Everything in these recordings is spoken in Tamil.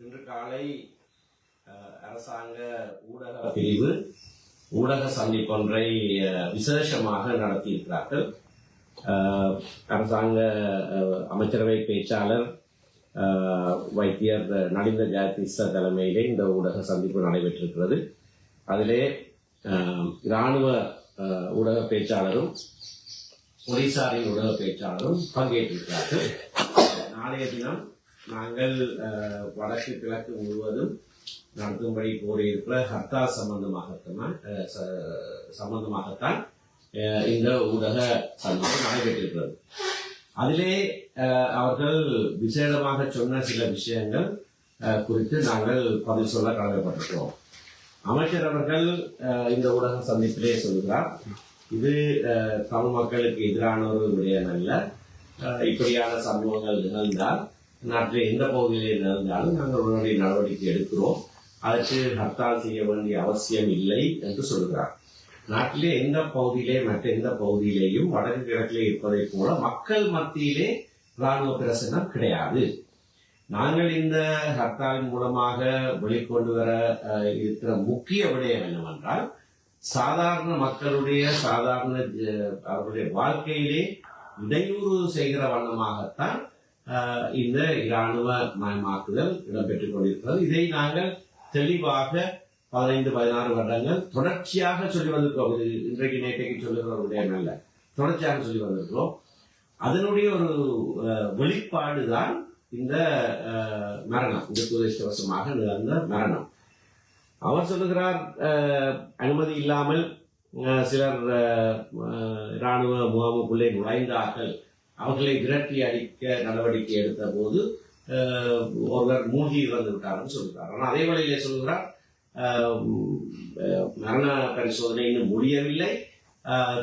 இன்று காலை அரசாங்க ஊடக பிரிவு ஊடக சந்திப்பொன்றை விசேஷமாக நடத்தியிருக்கிறார்கள். அரசாங்க அமைச்சரவை பேச்சாளர் வைத்தியர் நலிந்த ஜெயதீச தலைமையிலே இந்த ஊடக சந்திப்பு நடைபெற்றிருக்கிறது. அதிலே இராணுவ ஊடக பேச்சாளரும் போலீசாரின் ஊடக பேச்சாளரும் பங்கேற்றிருக்கிறார்கள். நாளைய தினம் நாங்கள் வடக்கு கிழக்கு முழுவதும் நடத்தும்படி கோரியிருக்கிற ஹர்த்தால் சம்பந்தமாகத்தான் இந்த ஊடக சந்திப்பு நடைபெற்றிருக்கிறது. அதிலே அவர்கள் விசேடமாக சொன்ன சில விஷயங்கள் குறித்து நாங்கள் பதில் சொல்ல கடமைப்பட்டிருக்கிறோம். அமைச்சர் அவர்கள் இந்த ஊடக சந்திப்பிலே சொல்கிறார், இது தமிழ் மக்களுக்கு எதிரான ஒரு விடயம் அல்ல. இப்படியான சம்பவங்கள் நிகழ்ந்தால் நாட்டில் எந்த பகுதியிலே நிகழ்ந்தாலும் நாங்கள் உடனடி நடவடிக்கை எடுக்கிறோம். அதற்கு ஹர்த்தால் செய்ய வேண்டிய அவசியம் இல்லை என்று சொல்கிறார். நாட்டிலே எந்த பகுதியிலே மற்ற எந்த பகுதியிலேயும் வடக்கு கிழக்கிலே இருப்பதை போல மக்கள் மத்தியிலே இராணுவ பிரசனம் கிடையாது. நாங்கள் இந்த ஹர்த்தாலின் மூலமாக வெளிக்கொண்டு வர இருக்கிற முக்கிய விடயம் என்னவென்றால், சாதாரண மக்களுடைய அவர்களுடைய வாழ்க்கையிலே இடையூறு செய்கிற வண்ணமாகத்தான் இந்த இராணுவ மயமாக்குதல் இடம்பெற்றுக் கொண்டிருக்கிறது. இதை நாங்கள் தெளிவாக 15-16 வருடங்கள் தொடர்ச்சியாக சொல்லி வந்திருக்கிறோம். இது இன்றைக்கு நேற்றைக்கு சொல்லுகிற ஒரு விடயம் அல்ல, தொடர்ச்சியாக சொல்லி வந்திருக்கிறோம். அதனுடைய ஒரு வெளிப்பாடுதான் இந்த மரணம், இந்த துரதிர்ஷ்டவசமாக நிகழ்ந்த மரணம். அவர் சொல்லுகிறார், அனுமதி இல்லாமல் சிலர் இராணுவ முகாமுக்குள்ளே நுழைந்தார்கள், அவர்களை விரட்டி அடிக்க நடவடிக்கை எடுத்த போது ஒருவர் மூழ்கி இறந்து விட்டார்னு சொல்கிறார். ஆனால் அதே வேளையிலே சொல்கிறார், மரண பரிசோதனை இன்னும் முடியவில்லை,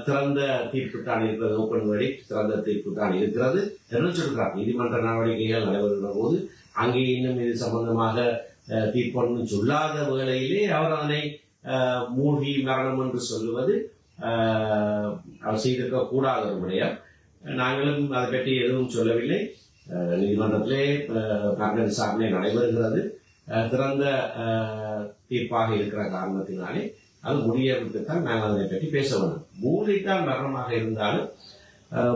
திறந்த தீர்ப்பு தான் இருக்கிறது, ஓப்பன் வழி திறந்த தீர்ப்பு தான் இருக்கிறது என்று சொல்கிறார். நீதிமன்ற நடவடிக்கைகள் நடைபெறுகிற போது அங்கே இன்னும் இது சம்பந்தமாக தீர்ப்பு சொல்லாத வேளையிலே அவர் அதனை மூழ்கி மரணம் என்று சொல்லுவது அவர் செய்திருக்க கூடாத ஒரு விடயம். நாங்களும் அதை பற்றி எதுவும் சொல்லவில்லை. நீதிமன்றத்திலே மரண விசாரணை நடைபெறுகிறது. திறந்த தீர்ப்பாக இருக்கிற காரணத்தினாலே அது முடியறதுக்குத்தான் நாங்கள் அதை பற்றி பேச வேண்டும். மூளைத்தான் மரணமாக இருந்தாலும்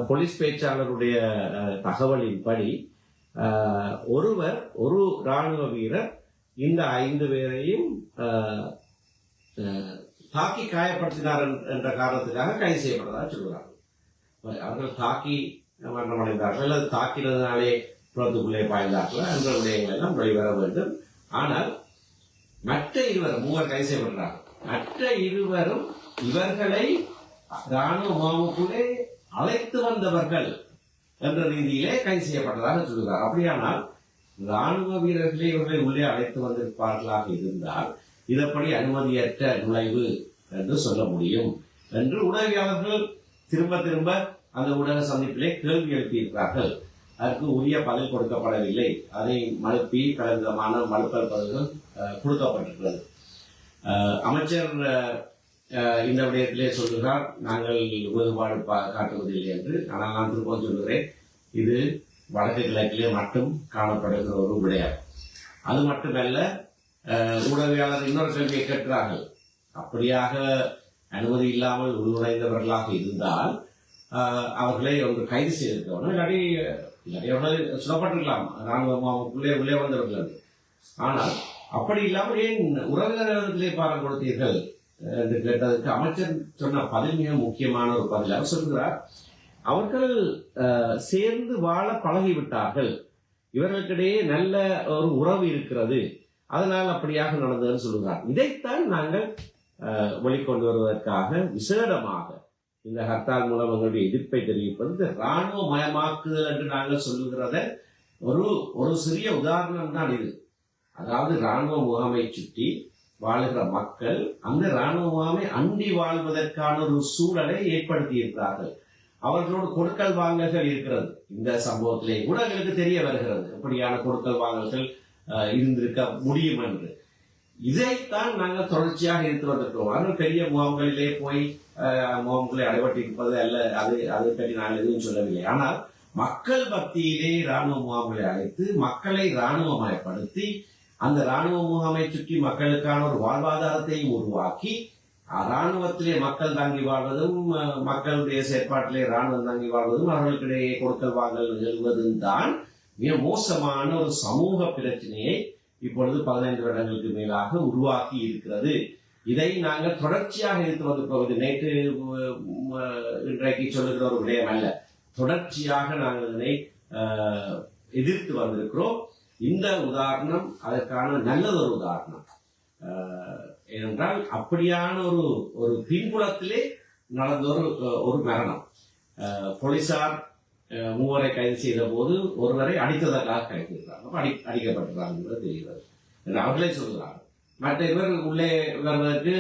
போலீஸ் பேச்சாளருடைய தகவலின்படி ஒரு இராணுவ வீரர் இந்த 5 பேரையும் தாக்கி காயப்படுத்தினார் என்ற காரணத்துக்காக கைது செய்யப்பட்டதாக சொல்கிறார்கள். அவர்கள் தாக்கி மரணமடைந்தார்கள் அல்லது தாக்கினதுனாலே புறத்துக்குள்ளே பாய்ந்தார்கள் என்ற விடயங்கள் எல்லாம் வெளிவர வேண்டும். ஆனால் மற்ற 2 கைது செய்யப்படுகிறார்கள். மற்ற 2 இவர்களை இராணுவ முகாமுக்குள்ளே அழைத்து வந்தவர்கள் என்ற ரீதியிலே கைது செய்யப்பட்டதாக சொல்கிறார். அப்படியானால் இராணுவ வீரர்களை இவர்களை உள்ளே அழைத்து வந்திருப்பார்களாக இருந்தால் இதப்படி அனுமதியற்ற நுழைவு என்று சொல்ல முடியும் என்று உதவியாளர்கள் திரும்ப அந்த ஊடக சந்திப்பிலே கேள்வி எழுப்பியிருக்கிறார்கள். அதற்கு உரிய பதில் கொடுக்கப்படவில்லை. அதை மழுப்பி பல விதமான மழுப்பல் பதில்கள் கொடுக்கப்பட்டிருக்கிறது. அமைச்சர் இந்த விடயத்திலே சொல்லுகிறார், நாங்கள் வேறுபாடு காட்டுவதில்லை என்று. ஆனால் நான் திரும்ப சொல்லுகிறேன், இது வடக்கு கிழக்கிலே மட்டும் காணப்படுகிற ஒரு விடயம். அது மட்டுமல்ல, ஊடகவியாளர் இன்னொரு கேள்வியை கேட்கிறார்கள், அப்படியாக அனுமதி இல்லாமல் உள்நுழைந்தவர்களாக இருந்தால் அவர்களை ஒன்று கைது செய்திருக்கணும், இல்லாட்டி சொல்லப்பட்டிருக்கலாம் ராணுவமுக்குள்ளே உள்ளே வந்தவர்கள். ஆனால் அப்படி இல்லாமல் ஏன் உறவினர்களிடத்திலே பாரம் கொடுத்தீர்கள் என்று கேட்டதற்கு அமைச்சர் சொன்ன பதில் மிக முக்கியமான ஒரு பதில். அவர் சொல்கிறார், அவர்கள் சேர்ந்து வாழ பழகிவிட்டார்கள், இவர்களுக்கிடையே நல்ல ஒரு உறவு இருக்கிறது, அதனால் அப்படியாக நடந்ததுன்னு சொல்லுகிறார். இதைத்தான் நாங்கள் வெளிக்கொண்டு வருவதற்காக விசேடமாக இந்த ஹர்த்தால் மூலம் எங்களுடைய எதிர்ப்பை தெரிவிப்பது. இராணுவ மயமாக்குதல் என்று நாங்கள் சொல்லுகிறத ஒரு சிறிய உதாரணம் தான் இது. அதாவது இராணுவ முகாமை சுற்றி வாழுகிற மக்கள் அந்த இராணுவ முகாமை அண்டி வாழ்வதற்கான ஒரு சூழலை ஏற்படுத்தி இருக்கிறார்கள். அவர்களோடு கொடுக்கல் வாங்கல்கள் இருக்கிறது. இந்த சம்பவத்திலே கூட எங்களுக்கு தெரிய வருகிறது எப்படியான கொடுக்கல் வாங்கல்கள் இருந்திருக்க முடியும் என்று. இதைத்தான் நாங்கள் தொடர்ச்சியாக எடுத்து வந்திருக்கிறோம். ஆனால் பெரிய முகாம்களிலே போய் முகாம்களை அடைபட்டிருப்பது அல்ல, அதை பற்றி நாங்கள் எதுவும் சொல்லவில்லை. ஆனால் மக்கள் மத்தியிலே இராணுவ முகாம்களை அழைத்து மக்களை இராணுவமயப்படுத்தி அந்த இராணுவ முகாமை சுற்றி மக்களுக்கான ஒரு வாழ்வாதாரத்தையும் உருவாக்கி இராணுவத்திலே மக்கள் தங்கி வாழ்வதும் மக்களுடைய செயற்பாட்டிலே இராணுவம் தங்கி வாழ்வதும் அவர்களுக்கிடையே கொடுக்கல் வாங்கல் நிகழ்வதும் தான் மிக மோசமான ஒரு சமூக பிரச்சனையை இப்பொழுது 15 வருடங்களுக்கு மேலாக உருவாக்கி இருக்கிறது. இதை நாங்கள் தொடர்ச்சியாக எடுத்து வந்திருப்போம். நேற்று இன்றைக்கு சொல்லுகிற ஒரு விடயம் அல்ல, தொடர்ச்சியாக நாங்கள் இதனை எதிர்த்து வந்திருக்கிறோம். இந்த உதாரணம் அதற்கான நல்லதொரு உதாரணம். ஏனென்றால் அப்படியான ஒரு பின்புலத்திலே நடந்த ஒரு மரணம். போலீசார் 3 வரை கைது செய்த போது ஒருவரை அடித்ததற்காக கைது செய்கிறார்கள், அடிக்கப்பட்டிருக்கிறார்கள் தெரிகிறது என்று அவர்களே சொல்கிறார்கள். மற்ற இவர் உள்ளே வருவதற்கு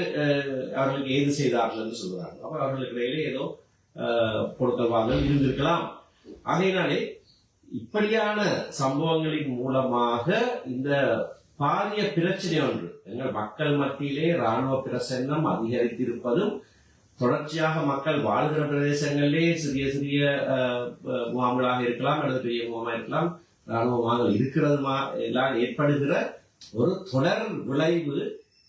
அவர்களுக்கு ஏது செய்தார்கள் என்று சொல்கிறார்கள். அப்ப அவர்களுக்கு இடையிலே ஏதோ கொடுக்கல் வாங்கல் இருந்திருக்கலாம். ஆகையினாலே இப்படியான சம்பவங்களின் மூலமாக இந்த பாரிய பிரச்சனை ஒன்று, எங்கள் மக்கள் மத்தியிலே இராணுவ பிரசன்னம் அதிகரித்திருப்பதும், தொடர்ச்சியாக மக்கள் வாழ்கிற பிரதேசங்களிலே சிறிய சிறிய முகாம்களாக இருக்கலாம் அல்லது பெரிய முகாமாக இருக்கலாம், இராணுவ முகாம்கள் இருக்கிறது எல்லாம் ஏற்படுகிற ஒரு தொடர் விளைவு,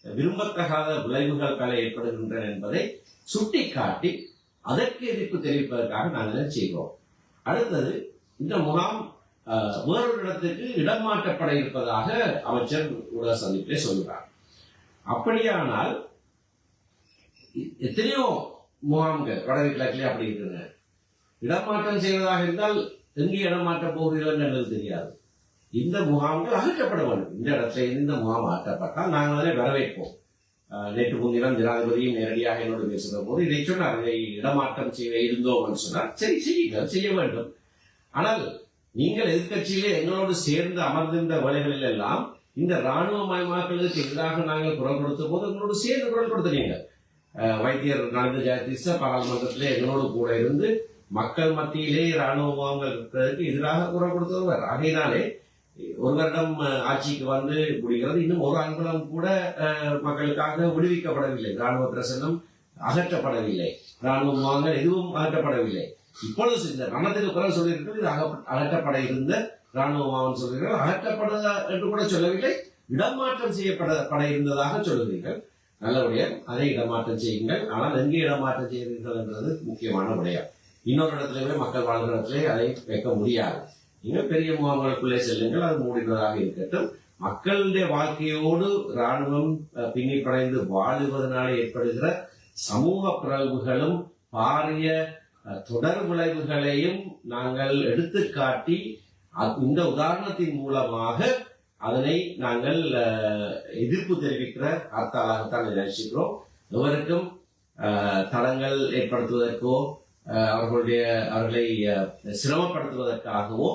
விரும்பத்தகாத விளைவுகள் பல ஏற்படுகின்றன என்பதை சுட்டிக்காட்டி அதற்கு எதிர்ப்பு தெரிவிப்பதற்காக நாங்கள் செய்கிறோம். அடுத்தது, இந்த முகாம் வேறொரு இடத்துக்கு இடம் மாற்றப்பட இருப்பதாக அமைச்சர் ஊடக சந்திப்பிலே சொல்கிறார். அப்படியானால் எத்தனையோ முகாம்கள் வடக்கு கிழக்கிலே அப்படி இருக்கின்றன. இடமாற்றம் செய்வதாக இருந்தால் எங்கே இடமாற்றப் போகிறீர்கள் என்பது தெரியாது. இந்த முகாம்கள் அகற்றப்பட வேண்டும். இந்த இடத்துல இந்த முகாம் அகற்றப்பட்டால் நாங்கள் அதனை வரவேற்போம். நேற்று முன்தினம் ஜனாதிபதியும் நேரடியாக என்னோடு பேசுகிற போது இதை சொன்னார். இதை இடமாற்றம் செய்ய இருந்தோம் என்று சொன்னார். சரி, செய்யுங்கள், செய்ய வேண்டும். ஆனால் நீங்கள் எதிர்கட்சியிலே எங்களோடு சேர்ந்து அமர்ந்திருந்த வேலைகளில் எல்லாம் இந்த இராணுவ மயமாக்கலுக்கு எதிராக நாங்கள் குரல் கொடுத்த போது எங்களோடு சேர்ந்து குரல் கொடுத்தீங்க. வைத்தியர் நலிந்த ஜெயதீச பாராளுமன்றத்திலே எங்களோடு கூட இருந்து மக்கள் மத்தியிலே இராணுவ முகாம்கள் இருக்கிறதுக்கு எதிராக குரல் கொடுத்தவர். ஆகையினாலே ஒரு வருடம் ஆட்சிக்கு வந்து முடிகிறது, இன்னும் ஒரு அங்குலம் கூட மக்களுக்காக விடுவிக்கப்படவில்லை. இராணுவ பிரசன்னம் அகற்றப்படவில்லை, இராணுவ முகாம்கள் எதுவும் அகற்றப்படவில்லை. இப்பொழுது இந்த ரணத்துக்கு குரல் சொல்லியிருக்கிறது, இது அகற்றப்பட இருந்த இராணுவ முகாம் சொல்கிறீர்கள். அகற்றப்பட என்று கூட சொல்லவில்லை, இடமாற்றம் செய்யப்பட இருந்ததாக சொல்லுகிறீர்கள். நல்ல விடயம், அதை இடமாற்றம் செய்யுங்கள். ஆனால் எங்கே இடமாற்றம் செய்கிறீர்கள் என்றது முக்கியமான விடயம். இன்னொரு இடத்திலே மக்கள் வாழ்கிற இடத்திலே அதை வைக்க முடியாது. நீங்கள் பெரிய முகாம்களுக்குள்ளே செல்லுங்கள், அது மூடினதாக இருக்கட்டும். மக்களுடைய வாழ்க்கையோடு இராணுவம் பின்னி படைந்து வாழுவதனாலே ஏற்படுகிற சமூக பிறழ்வுகளும் பாரிய தொடர் விளைவுகளையும் நாங்கள் எடுத்துக்காட்டி இந்த உதாரணத்தின் மூலமாக அதனை நாங்கள் எதிர்ப்பு தெரிவிக்கிற கருத்தாளாகத்தான் நினைச்சிக்கிறோம். எவருக்கும் தடங்கள் ஏற்படுத்துவதற்கோ அவர்களை சிரமப்படுத்துவதற்காகவோ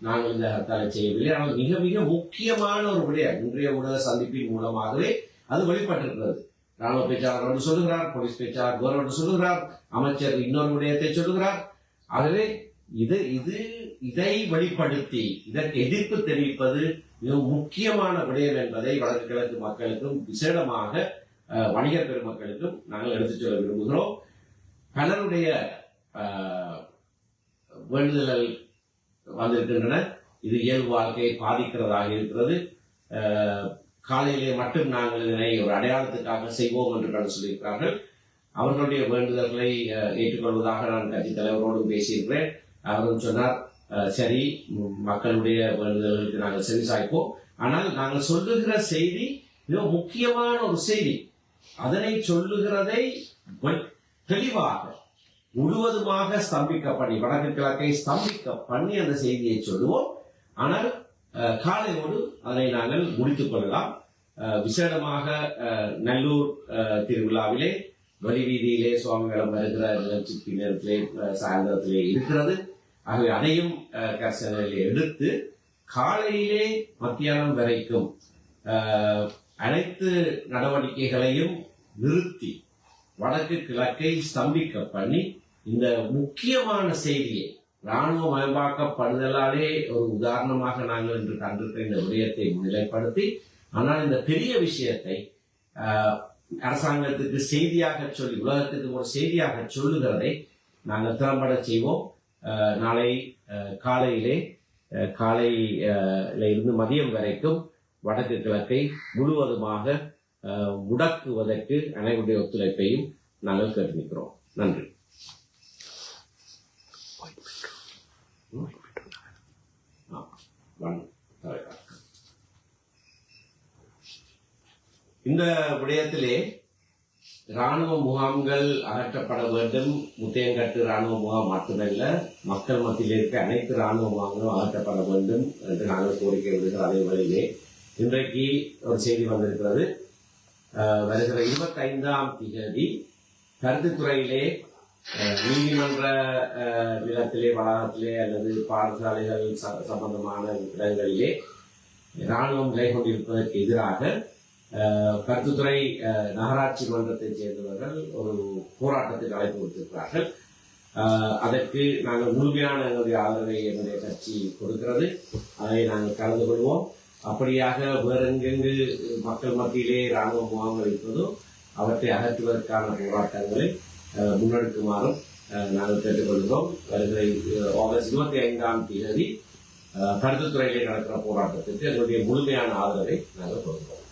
நாங்கள் இந்த ஹர்த்தாலை செய்யவில்லை. ஆனால் மிக மிக முக்கியமான ஒரு விடயம் இன்றைய ஊடக சந்திப்பின் மூலமாகவே அது வெளிப்பட்டிருக்கிறது. ராணுவ பேச்சாளர் ஒன்று சொல்லுகிறார், போலீஸ் பேச்சாளர் வேறு ஒன்று சொல்லுகிறார், அமைச்சர் இன்னொரு விடயத்தை சொல்லுகிறார். ஆகவே இதை வெளிப்படுத்தி இதற்கு எதிர்ப்பு தெரிவிப்பது மிக முக்கியமான விடயம் என்பதை வடக்கு கிழக்கு மக்களுக்கும் விசேடமாக வணிகர் பெருமக்களுக்கும் நாங்கள் எடுத்துச் சொல்ல விரும்புகிறோம். பலருடைய வேண்டுதல்கள் வந்திருக்கின்றன. இது இயல்பு வாழ்க்கையை பாதிக்கிறதாக இருக்கிறது. காலையிலே மட்டும் நாங்கள் இதனை ஒரு அடையாளத்துக்காக செய்வோம் என்று சொல்லியிருக்கிறார்கள். அவர்களுடைய வேண்டுதல்களை ஏற்றுக்கொள்வதாக நான் கட்சித் தலைவரோடு பேசியிருக்கிறேன். அவரும் சொன்னார், சரி, மக்களுடைய வேண்டுதல்களுக்கு நாங்கள் செவிசாய்ப்போம். ஆனால் நாங்கள் சொல்லுகிற செய்தி மிக முக்கியமான ஒரு செய்தி. அதனை சொல்லுகிறதை தெளிவாக முழுவதுமாக ஸ்தம்பிக்க பண்ணி, வடக்கு கிழக்கை ஸ்தம்பிக்க பண்ணி அந்த செய்தியை சொல்லுவோம். ஆனால் காலையோடு அதனை நாங்கள் முடித்துக் கொள்ளலாம். விசேடமாக நல்லூர் திருவிழாவிலே வெளிவீதியிலே சுவாமிகளும் வருகிற நிகழ்ச்சிக்கு நேரத்திலே சாயந்தரத்திலே இருக்கிறது. ஆகவே அதையும் கர்சனையிலே எடுத்து காலையிலே மத்தியானம் வரைக்கும் அனைத்து நடவடிக்கைகளையும் நிறுத்தி வடக்கு கிழக்கை ஸ்தம்பிக்க பண்ணி இந்த முக்கியமான செய்தியை இராணுவ மயமாக்கப்படுதலாலே ஒரு உதாரணமாக நாங்கள் இன்று கண்டிருக்கிற இந்த விடயத்தை முன்னிலைப்படுத்தி, ஆனால் இந்த பெரிய விஷயத்தை அரசாங்கத்துக்கு செய்தியாக சொல்லி, உலகத்துக்கு ஒரு செய்தியாக சொல்லுகிறதை நாங்கள் திறம்பட செய்வோம். நாளை காலையிலே இருந்து மதியம் வரைக்கும் வடக்கு கிழக்கை முழுவதுமாக முடக்குவதற்கு அனைவருடைய ஒத்துழைப்பையும் நாங்கள் கேட்டுக்கிறோம். நன்றி. இந்த விடயத்திலே இராணுவ முகாம்கள் அகற்றப்பட வேண்டும். முத்தையங்கட்டு இராணுவ முகாம் மட்டுமல்ல, மக்கள் மத்தியில் இருக்க அனைத்து இராணுவ முகாம்களும் அகற்றப்பட வேண்டும் என்று நாங்கள் கோரிக்கை விடுகிற அதே வழியிலே இன்றைக்கு ஒரு செய்தி வந்திருக்கிறது. வருகிற 25ஆம் தேதி கருத்துத்துறையிலே நீதிமன்ற நிலத்திலே, வளாகத்திலே அல்லது பாடசாலைகள் சம்பந்தமான இடங்களிலே இராணுவம் நிலை கொண்டிருப்பதற்கு எதிராக கருத்துத்துறை நகராட்சி மன்றத்தைச் சேர்ந்தவர்கள் ஒரு போராட்டத்துக்கு அழைப்பு கொடுத்திருக்கிறார்கள். அதற்கு நாங்கள் முழுமையான எங்களுடைய ஆதரவை என்னுடைய கட்சி கொடுக்கிறது. அதை நாங்கள் கலந்து கொள்வோம். அப்படியாக வேறெங்கெங்கு மக்கள் மத்தியிலே இராணுவ முகாம்கள் இருப்பதோ அவற்றை அகற்றுவதற்கான போராட்டங்களை முன்னெடுக்குமாறும் நாங்கள் கேட்டுக்கொள்கிறோம். வருகிற ஆகஸ்ட் 25ஆம் தேதி கருத்துத்துறையிலே நடக்கிற போராட்டத்திற்கு எங்களுடைய முழுமையான ஆதரவை நாங்கள் கொடுக்கிறோம்.